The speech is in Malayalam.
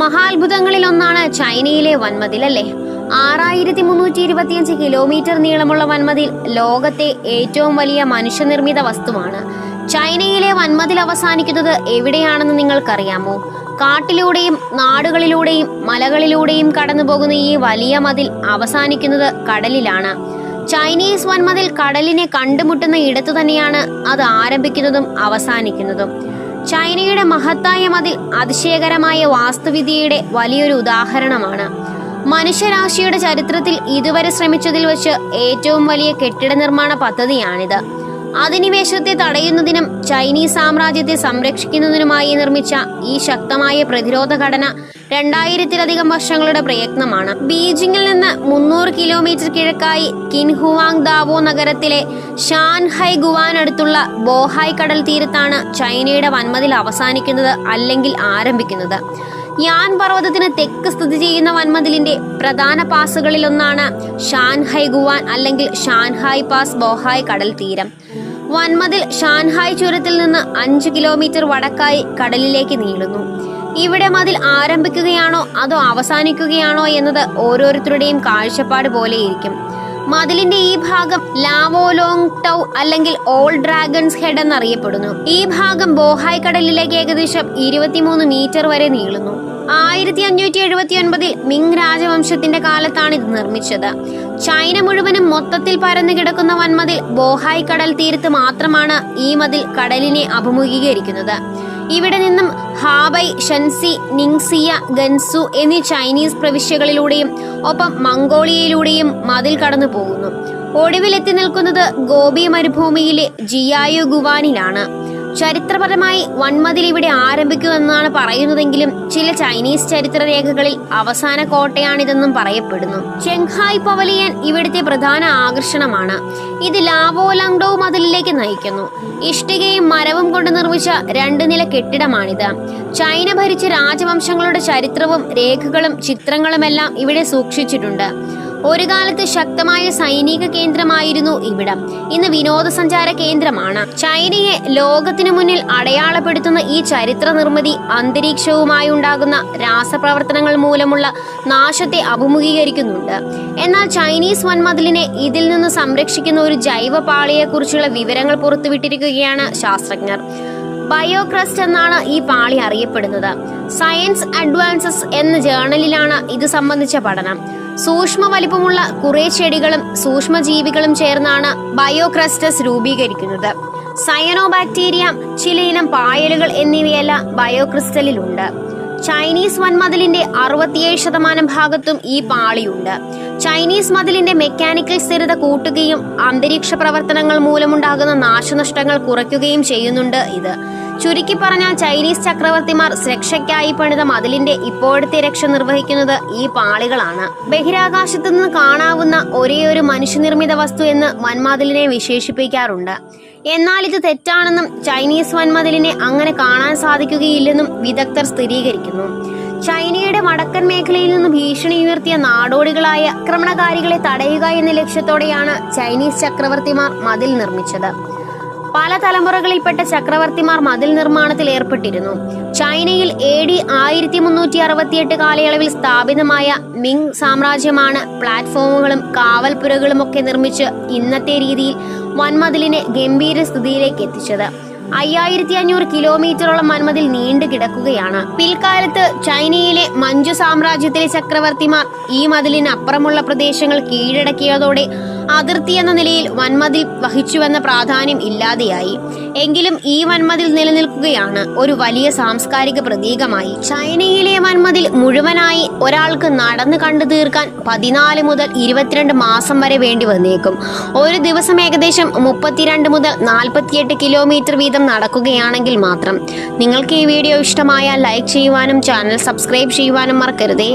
മഹാത്ഭുതങ്ങളിൽ ഒന്നാണ് ചൈനയിലെ വൻമതിൽ അല്ലേ. 6325 കിലോമീറ്റർ നീളമുള്ള വൻമതിൽ ലോകത്തെ ഏറ്റവും വലിയ മനുഷ്യനിർമ്മിത വസ്തുവാണ്. ചൈനയിലെ വൻമതിൽ അവസാനിക്കുന്നത് എവിടെയാണെന്ന് നിങ്ങൾക്കറിയാമോ? കാട്ടിലൂടെയും നാടുകളിലൂടെയും മലകളിലൂടെയും കടന്നുപോകുന്ന ഈ വലിയ മതിൽ അവസാനിക്കുന്നത് കടലിലാണ്. ചൈനീസ് വൻമതിൽ കടലിനെ കണ്ടുമുട്ടുന്ന ഇടത്തു തന്നെയാണ് അത് ആരംഭിക്കുന്നതും അവസാനിക്കുന്നതും. ചൈനയുടെ മഹത്തായ മതിൽ അതിശയകരമായ വാസ്തുവിദ്യയുടെ വലിയൊരു ഉദാഹരണമാണ്. മനുഷ്യരാശിയുടെ ചരിത്രത്തിൽ ഇതുവരെ ശ്രമിച്ചതിൽ വെച്ച് ഏറ്റവും വലിയ കെട്ടിട നിർമ്മാണ പദ്ധതിയാണിത്. അധിനിവേശത്തെ തടയുന്നതിനും ചൈനീസ് സാമ്രാജ്യത്തെ സംരക്ഷിക്കുന്നതിനുമായി നിർമ്മിച്ച ഈ ശക്തമായ പ്രതിരോധ ഘടന 2000-ലധികം വർഷങ്ങളുടെ പ്രയത്നമാണ്. ബീജിംഗിൽ നിന്ന് 300 കിലോമീറ്റർ കിഴക്കായി കിൻഹുവാങ് ദാവോ നഗരത്തിലെ ഷാൻഹൈ ഗുവാനടുത്തുള്ള ബോഹായ് കടൽ തീരത്താണ് ചൈനയുടെ വൻമതിൽ അവസാനിക്കുന്നത് അല്ലെങ്കിൽ ആരംഭിക്കുന്നത്. യാൻ പർവ്വതത്തിന് തെക്ക് സ്ഥിതി ചെയ്യുന്ന വൻമതിലിന്റെ പ്രധാന പാസുകളിലൊന്നാണ് ഷാൻഹൈ ഗുവാൻ അല്ലെങ്കിൽ ഷാൻഹായ് പാസ് ബോഹായ് കടൽ തീരം. വൻമതിൽ ഷാൻഹായ് ചുരത്തിൽ നിന്ന് 5 കിലോമീറ്റർ വടക്കായി കടലിലേക്ക് നീളുന്നു. ഇവിടെ മതിൽ ആരംഭിക്കുകയാണോ അതോ അവസാനിക്കുകയാണോ എന്നത് ഓരോരുത്തരുടെയും കാഴ്ചപ്പാട് പോലെയിരിക്കും. മതിലിന്റെ ഈ ഭാഗം ലാവോ ലോങ് ടൗ അല്ലെങ്കിൽ ഓൾഡ് ഡ്രാഗൺസ് ഹെഡ് എന്നറിയപ്പെടുന്നു. ഈ ഭാഗം ബോഹായ് കടലിലേക്ക് ഏകദേശം 23 മീറ്റർ വരെ നീളുന്നു. 1579 മിങ് രാജവംശത്തിന്റെ കാലത്താണ് ഇത് നിർമ്മിച്ചത്. ചൈന മുഴുവനും മൊത്തത്തിൽ പരന്നു കിടക്കുന്ന വൻമതിൽ ബോഹായ് കടൽ തീരത്ത് മാത്രമാണ് ഈ മതിൽ കടലിനെ അഭിമുഖീകരിക്കുന്നത്. ഇവിടെ നിന്നും ഹാബൈ, ഷൻസി, നിങ്സിയ, ഗൻസു എന്നീ ചൈനീസ് പ്രവിശ്യകളിലൂടെയും ഒപ്പം മംഗോളിയയിലൂടെയും മതിൽ കടന്നു പോകുന്നു. ഒടുവിലെത്തി നിൽക്കുന്നത് ഗോബി മരുഭൂമിയിലെ ജിയായു ഗുവാനിലാണ്. ചരിത്രപരമായി വൻമതിൽ ഇവിടെ ആരംഭിക്കുമെന്നാണ് പറയുന്നതെങ്കിലും ചില ചൈനീസ് ചരിത്രരേഖകളിൽ അവസാന കോട്ടയാണിതെന്നും പറയപ്പെടുന്നു. ചെങ്ഹായ് പവലിയൻ ഇവിടുത്തെ പ്രധാന ആകർഷണമാണ്. ഇത് ലാവോ ലാങ്ഡോ മതിലിലേക്ക് നയിക്കുന്നു. ഇഷ്ടികയും മരവും കൊണ്ട് നിർമ്മിച്ച 2 നില കെട്ടിടമാണിത്. ചൈന ഭരിച്ച രാജവംശങ്ങളുടെ ചരിത്രവും രേഖകളും ചിത്രങ്ങളുമെല്ലാം ഇവിടെ സൂക്ഷിച്ചിട്ടുണ്ട്. ഒരു കാലത്ത് ശക്തമായ സൈനിക കേന്ദ്രമായിരുന്നു ഇവിടം. ഇന്ന് വിനോദസഞ്ചാര കേന്ദ്രമാണ്. ചൈനയെ ലോകത്തിനു മുന്നിൽ അടയാളപ്പെടുത്തുന്ന ഈ ചരിത്ര നിർമ്മിതി അന്തരീക്ഷവുമായി ഉണ്ടാകുന്ന രാസപ്രവർത്തനങ്ങൾ മൂലമുള്ള നാശത്തെ അഭിമുഖീകരിക്കുന്നുണ്ട്. എന്നാൽ ചൈനീസ് വൻമതിലിനെ ഇതിൽ നിന്ന് സംരക്ഷിക്കുന്ന ഒരു ജൈവ പാളിയെക്കുറിച്ചുള്ള വിവരങ്ങൾ പുറത്തുവിട്ടിരിക്കുകയാണ് ശാസ്ത്രജ്ഞർ. ബയോക്രസ്റ്റ് എന്നാണ് ഈ പാളി അറിയപ്പെടുന്നത്. സയൻസ് അഡ്വാൻസസ് എന്ന ജേർണലിലാണ് ഇത് സംബന്ധിച്ച പഠനം. സൂക്ഷ്മ വലിപ്പമുള്ള കുറെ ചെടികളും സൂക്ഷ്മജീവികളും ചേർന്നാണ് ബയോക്രസ്റ്റസ് രൂപീകരിക്കുന്നത്. സയനോബാക്ടീരിയ, ചിലയിനം പായലുകൾ എന്നിവയെല്ലാം ബയോക്രിസ്റ്റലിലുണ്ട്. ചൈനീസ് വൻമതിലിന്റെ 67% ഭാഗത്തും ഈ പാളിയുണ്ട്. ചൈനീസ് മതിലിന്റെ മെക്കാനിക്കൽ സ്ഥിരത കൂട്ടുകയും അന്തരീക്ഷ പ്രവർത്തനങ്ങൾ മൂലമുണ്ടാകുന്ന നാശനഷ്ടങ്ങൾ കുറയ്ക്കുകയും ചെയ്യുന്നുണ്ട് ഇത്. ചുരുക്കി പറഞ്ഞാൽ ചൈനീസ് ചക്രവർത്തിമാർ സുരക്ഷയ്ക്കായി പണിത മതിലിന്റെ ഇപ്പോഴത്തെ രക്ഷ നിർവഹിക്കുന്നത് ഈ പാളികളാണ്. ബഹിരാകാശത്ത് നിന്ന് കാണാവുന്ന ഒരേയൊരു മനുഷ്യനിർമ്മിത വസ്തു എന്ന് വൻമതിലിനെ വിശേഷിപ്പിക്കാറുണ്ട്. എന്നാൽ ഇത് തെറ്റാണെന്നും ചൈനീസ് വൻമതിലിനെ അങ്ങനെ കാണാൻ സാധിക്കുകയില്ലെന്നും വിദഗ്ധർ സ്ഥിരീകരിക്കുന്നു. ചൈനയുടെ വടക്കൻ മേഖലയിൽ നിന്ന് ഭീഷണി ഉയർത്തിയ നാടോടികളായ ആക്രമണകാരികളെ തടയുക എന്ന ലക്ഷ്യത്തോടെയാണ് ചൈനീസ് ചക്രവർത്തിമാർ മതിൽ നിർമ്മിച്ചത്. പല തലമുറകളിൽപ്പെട്ട ചക്രവർത്തിമാർ മതിൽ നിർമ്മാണത്തിൽ ഏർപ്പെട്ടിരുന്നു. ചൈനയിൽ AD 1368 കാലയളവിൽ സ്ഥാപിതമായ മിങ് സാമ്രാജ്യമാണ് പ്ലാറ്റ്ഫോമുകളും കാവൽപ്പുരകളും ഒക്കെ നിർമ്മിച്ച് ഇന്നത്തെ രീതിയിൽ വൻമതിലിനെ ഗംഭീര സ്ഥിതിയിലേക്ക് എത്തിച്ചത്. 5500 കിലോമീറ്ററോളം വൻമതിൽ നീണ്ടു കിടക്കുകയാണ്. പിൽക്കാലത്ത് ചൈനയിലെ മഞ്ചു സാമ്രാജ്യത്തിലെ ചക്രവർത്തിമാർ ഈ മതിലിന് അപ്പുറമുള്ള പ്രദേശങ്ങൾ കീഴടക്കിയതോടെ അതിർത്തി എന്ന നിലയിൽ വൻമതിൽ വഹിച്ചുവെന്ന പ്രാധാന്യം ഇല്ലാതെയായി. എങ്കിലും ഈ വൻമതിൽ നിലനിൽക്കുകയാണ് ഒരു വലിയ സാംസ്കാരിക പ്രതീകമായി. ചൈനയിലെ വൻമതിൽ മുഴുവനായി ഒരാൾക്ക് നടന്നു കണ്ടു തീർക്കാൻ 14 മുതൽ 22 മാസം വരെ വേണ്ടി വന്നേക്കും. ഒരു ദിവസം ഏകദേശം 32 മുതൽ 48 കിലോമീറ്റർ വീതം നടക്കുകയാണെങ്കിൽ മാത്രം. നിങ്ങൾക്ക് ഈ വീഡിയോ ഇഷ്ടമായാൽ ലൈക്ക് ചെയ്യുവാനും ചാനൽ സബ്സ്ക്രൈബ് ചെയ്യുവാനും മറക്കരുതേ.